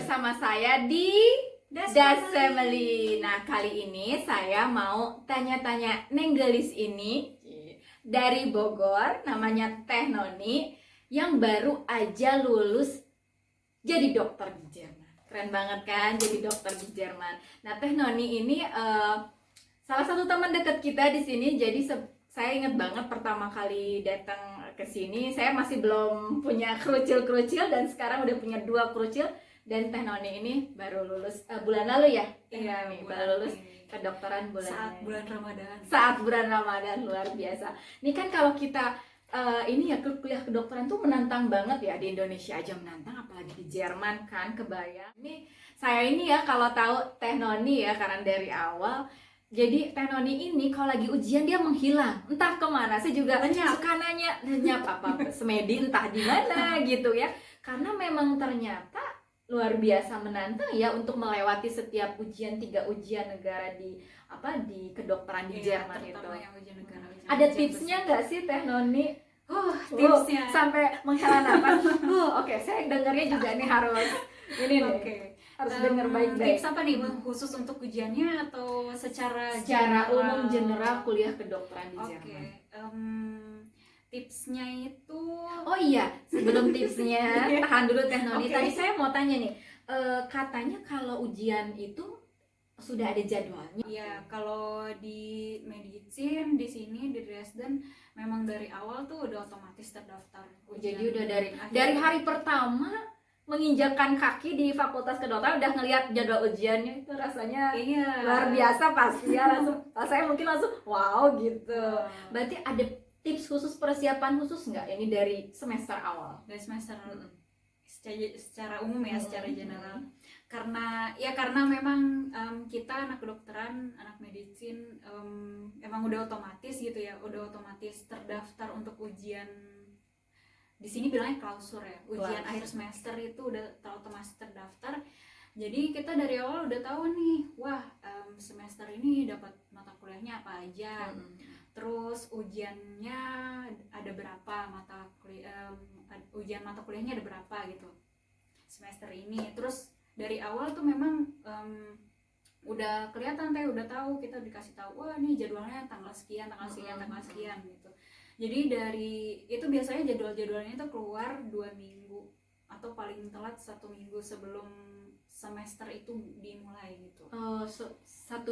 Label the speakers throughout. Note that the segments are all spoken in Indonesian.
Speaker 1: bersama saya di Das Family. Nah, kali ini saya mau tanya-tanya Nenggelis ini dari Bogor, namanya Teh Noni, yang baru aja lulus jadi dokter di Jerman. Keren banget kan jadi dokter di Jerman. Nah, Teh Noni ini salah satu teman dekat kita di sini. Jadi saya ingat banget pertama kali datang ke sini, saya masih belum punya kerucil-kerucil dan sekarang udah punya 2 kerucil. Dan Teh Noni ini baru lulus bulan lalu ya?
Speaker 2: Iya,
Speaker 1: baru lulus kedokteran
Speaker 2: saat bulan Ramadan.
Speaker 1: Saat bulan Ramadan, luar biasa. Ini kan kalau kita ini ya kuliah kedokteran tuh menantang banget ya, di Indonesia aja menantang, apalagi di Jerman kan, kebayang. Ini saya ini ya kalau tahu Teh Noni ya, karena dari awal. Jadi Teh Noni ini kalau lagi ujian dia menghilang, entah kemana. Saya juga suka nanya, lenyap apa semedi entah di mana gitu ya. Karena memang ternyata luar biasa menantang ya untuk melewati setiap ujian, 3 ujian negara di kedokteran di Jerman itu.
Speaker 2: Yang ujian negara,
Speaker 1: Ada tipsnya nggak sih Teh Noni?
Speaker 2: Tipsnya
Speaker 1: sampai menghela nafas. Oke, saya dengarnya juga nih harus ini nih. Harus dengar baik-baik.
Speaker 2: Tips apa nih khusus untuk ujiannya atau secara
Speaker 1: umum general kuliah kedokteran di Jerman?
Speaker 2: Tipsnya itu,
Speaker 1: oh iya, sebelum tipsnya tahan dulu Teh Noni. Tadi saya mau tanya nih, katanya kalau ujian itu sudah ada jadwalnya.
Speaker 2: Iya, kalau di medicine di sini di Dresden memang dari awal tuh udah otomatis terdaftar ujian.
Speaker 1: Jadi udah dari hari pertama menginjakan kaki di Fakultas Kedokteran udah ngelihat jadwal ujiannya, itu rasanya luar biasa pasti ya. Saya mungkin langsung wow gitu. Berarti ada tips khusus, persiapan khusus nggak ini dari semester awal?
Speaker 2: Dari semester secara umum ya, secara general. Karena memang kita anak kedokteran, anak medicine emang udah otomatis gitu ya, udah otomatis terdaftar untuk ujian. Di sini bilangnya klausur ya, ujian akhir semester itu udah otomatis terdaftar. Jadi kita dari awal udah tahu nih, semester ini dapat mata kuliahnya apa aja. Terus ujiannya ada berapa ujian mata kuliahnya ada berapa gitu semester ini. Terus dari awal tuh memang udah kelihatan udah tahu, kita dikasih tahu nih jadwalnya tanggal sekian gitu. Jadi dari itu biasanya jadwalnya tuh keluar 2 minggu atau paling telat 1 minggu sebelum semester itu dimulai gitu.
Speaker 1: 1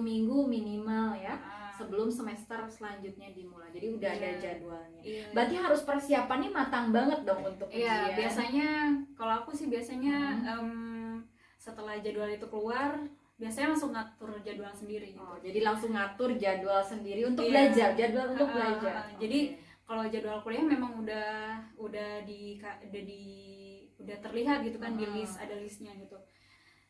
Speaker 1: minggu minimal ya, sebelum semester selanjutnya dimulai. Jadi udah ada jadwalnya. Berarti harus persiapannya matang banget dong untuk ujian.
Speaker 2: Iya, biasanya kalau aku sih biasanya setelah jadwal itu keluar, biasanya langsung ngatur jadwal sendiri gitu.
Speaker 1: Jadi langsung ngatur jadwal sendiri untuk belajar, jadwal untuk belajar.
Speaker 2: Jadi kalau jadwal kuliah memang udah terlihat gitu kan, di list, ada listnya gitu.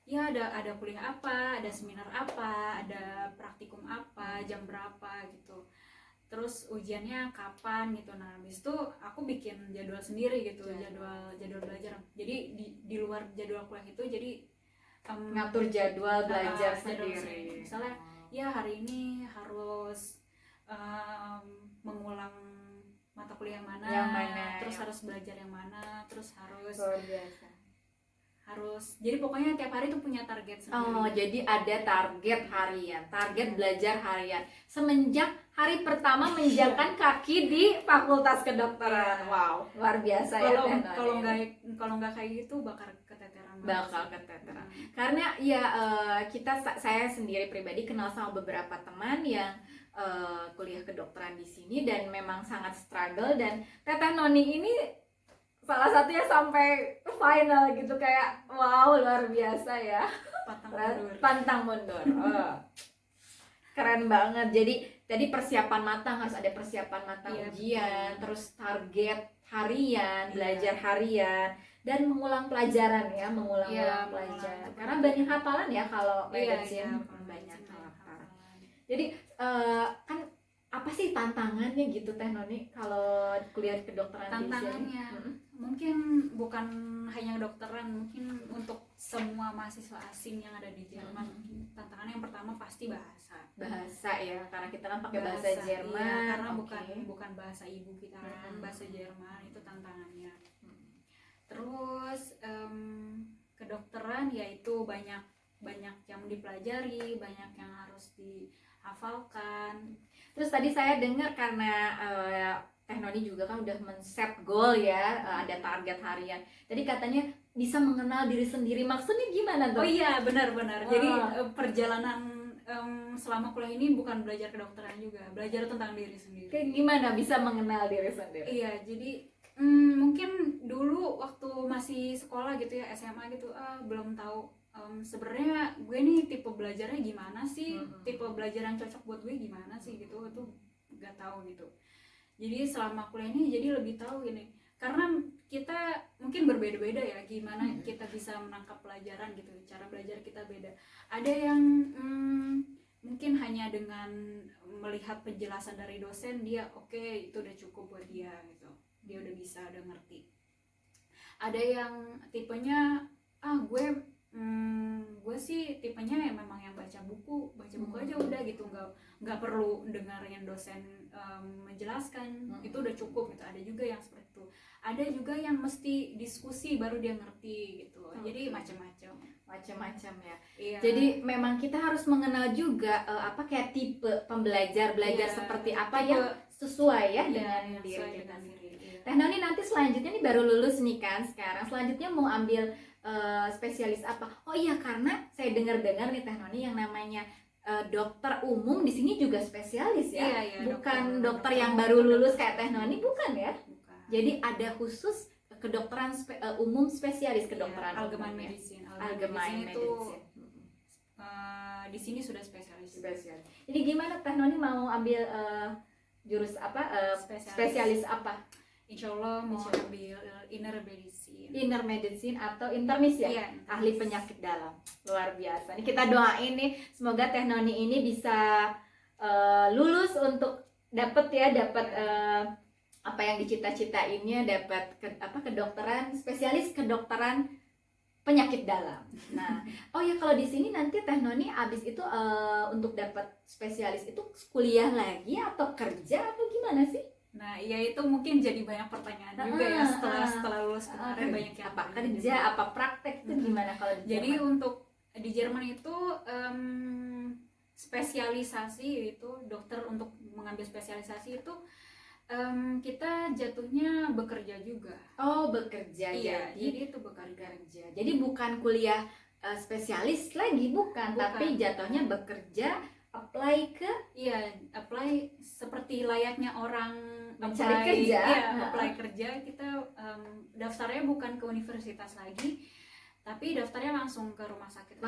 Speaker 2: Ya ada kuliah apa, ada seminar apa, ada praktikum apa, jam berapa gitu. Terus ujiannya kapan gitu. Nah, habis itu aku bikin jadwal sendiri gitu, jadwal belajar. Jadi di luar jadwal kuliah itu jadi
Speaker 1: ngatur jadwal belajar sendiri.
Speaker 2: Misalnya ya hari ini harus mengulang mata kuliah yang mana, terus harus belajar yang mana, terus harus jadi pokoknya tiap hari tuh punya target sendiri.
Speaker 1: Jadi ada target harian, target belajar harian semenjak hari pertama menginjakan kaki di Fakultas Kedokteran. Wow, luar biasa ya.
Speaker 2: Kalau nggak kayak gitu bakal keteteran.
Speaker 1: Karena ya saya sendiri pribadi kenal sama beberapa teman yang kuliah kedokteran di sini dan memang sangat struggle, dan Teteh Noni ini salah satunya sampai final gitu, kayak wow, luar biasa ya. Pantang mundur. Keren banget. Jadi persiapan matang, harus ada persiapan matang ujian, terus target harian, belajar harian, dan mengulang pelajaran ya, pelajaran. Karena banyak hafalan ya kalau medicine, banyak hafalan. Jadi kan apa sih tantangannya gitu Teh Noni kalau kuliah kedokteran di sini?
Speaker 2: Tantangannya mungkin bukan hanya kedokteran, mungkin untuk semua mahasiswa asing yang ada di Jerman. Tantangan yang pertama pasti bahasa
Speaker 1: ya, karena kita kan pakai bahasa Jerman.
Speaker 2: Iya, karena bukan bahasa ibu kita kan, bahasa Jerman itu tantangannya. Terus kedokteran yaitu banyak yang dipelajari, banyak yang harus dihafalkan.
Speaker 1: Terus tadi saya dengar karena Teh Noni juga kan udah men-set goal ya, ada target harian. Tadi katanya bisa mengenal diri sendiri. Maksudnya gimana tuh?
Speaker 2: Oh iya, benar-benar. Jadi perjalanan selama kuliah ini bukan belajar kedokteran juga, belajar tentang diri sendiri.
Speaker 1: Kayak gimana bisa mengenal diri sendiri?
Speaker 2: Iya, jadi mungkin dulu waktu masih sekolah gitu ya, SMA gitu, belum tahu sebenarnya gue nih tipe belajarnya gimana sih, tipe belajar yang cocok buat gue gimana sih gitu, itu nggak tahu gitu. Jadi selama kuliah ini jadi lebih tahu gini, karena kita mungkin berbeda-beda ya gimana kita bisa menangkap pelajaran gitu, cara belajar kita beda. Ada yang mungkin hanya dengan melihat penjelasan dari dosen dia oke, itu udah cukup buat dia gitu, dia udah bisa, udah ngerti. Ada yang tipenya gue sih tipenya ya memang yang baca buku aja udah gitu, nggak perlu dengerin dosen menjelaskan, itu udah cukup gitu. Ada juga yang seperti itu, ada juga yang mesti diskusi baru dia ngerti gitu. Jadi macam-macam
Speaker 1: ya.
Speaker 2: Iya.
Speaker 1: Jadi memang kita harus mengenal juga kayak tipe pembelajar seperti apa yang sesuai ya dengan diri kita sendiri. Teh Noni nanti selanjutnya nih baru lulus nih kan sekarang, selanjutnya mau ambil spesialis apa? Oh iya, karena saya dengar-dengar nih Teh Noni yang namanya dokter umum di sini juga spesialis ya.
Speaker 2: Iya,
Speaker 1: bukan dokter yang baru lulus kayak Teh Noni, bukan ya?
Speaker 2: Bukan.
Speaker 1: Jadi ada khusus kedokteran umum, spesialis kedokteran
Speaker 2: Allgemeine
Speaker 1: umum,
Speaker 2: Medicine.
Speaker 1: Allgemeine Medicine.
Speaker 2: Di sini sudah spesialis.
Speaker 1: Jadi gimana Teh Noni mau ambil jurus apa? Spesialis apa?
Speaker 2: Insya Allah mau ambil inner medicine
Speaker 1: atau internis ya?
Speaker 2: Iya,
Speaker 1: ahli penyakit dalam. Luar biasa. Nih kita doain nih semoga Teh Noni ini bisa lulus untuk dapat apa yang dicita-citainnya, dapat kedokteran, spesialis kedokteran penyakit dalam. Nah, oh ya kalau di sini nanti Teh Noni abis itu untuk dapat spesialis itu kuliah lagi atau kerja atau gimana sih?
Speaker 2: Nah, ya itu mungkin jadi banyak pertanyaan juga ya setelah lulus kemarin, banyak yang
Speaker 1: apa kerja, juga. Apa praktek itu gimana kalau di Jerman?
Speaker 2: Jadi untuk di Jerman itu spesialisasi itu dokter, untuk mengambil spesialisasi itu kita jatuhnya bekerja juga.
Speaker 1: Oh, bekerja.
Speaker 2: Iya, jadi itu bekerja.
Speaker 1: Jadi bukan kuliah spesialis lagi, bukan, tapi jatuhnya bekerja, apply seperti layaknya orang mencari kerja.
Speaker 2: Iya, apply kerja. Kita daftarnya bukan ke universitas lagi, tapi daftarnya langsung ke rumah sakit.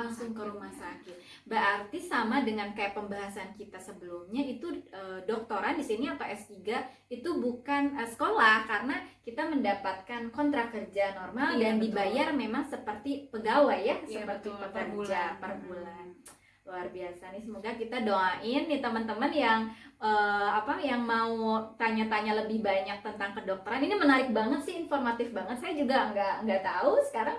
Speaker 2: Berarti sama dengan kayak pembahasan kita sebelumnya, itu doktoran di sini atau S3 itu bukan sekolah, karena kita mendapatkan kontrak kerja normal dan dibayar memang seperti pegawai ya, seperti pekerja per bulan. Luar biasa nih, semoga kita doain nih teman-teman yang yang mau tanya-tanya lebih banyak tentang kedokteran. Ini menarik banget sih, informatif banget. Saya juga nggak tahu, sekarang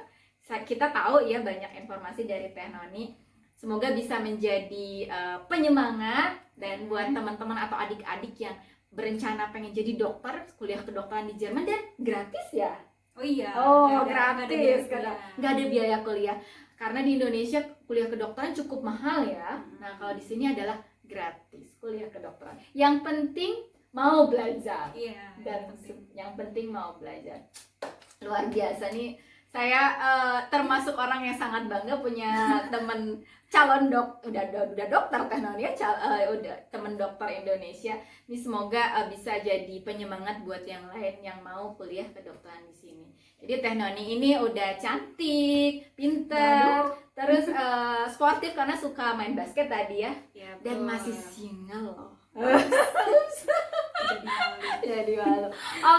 Speaker 2: kita tahu ya banyak informasi dari Teh Noni. Semoga bisa menjadi penyemangat, dan buat teman-teman atau adik-adik yang berencana pengen jadi dokter, kuliah kedokteran di Jerman dan gratis ya. Oh iya.
Speaker 1: Gratis, nggak ada biaya kuliah. Karena di Indonesia kuliah kedokteran cukup mahal ya. Nah, kalau di sini adalah gratis kuliah kedokteran. Yang penting mau belajar.
Speaker 2: Iya.
Speaker 1: Dan yang penting mau belajar. Luar biasa nih. Saya termasuk orang yang sangat bangga punya teman calon udah dokter Teh Noni ya, udah teman dokter Indonesia. Ini semoga bisa jadi penyemangat buat yang lain yang mau kuliah kedokteran di sini. Jadi Teh Noni ini udah cantik, pintar, terus sportif karena suka main basket tadi ya. Dan masih single loh. Jadi malu.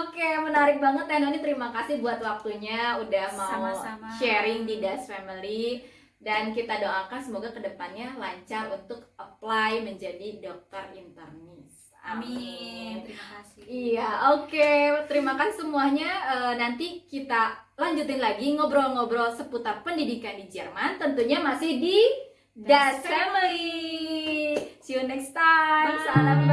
Speaker 1: Oke, menarik banget Teh Noni, terima kasih buat waktunya udah mau sama-sama sharing di Das Family, dan kita doakan semoga kedepannya lancar untuk apply menjadi dokter internis.
Speaker 2: Amin. Terima kasih.
Speaker 1: Iya, oke. Terima kasih semuanya. Nanti kita lanjutin lagi ngobrol-ngobrol seputar pendidikan di Jerman, tentunya masih di Das Family. See you next time. Salam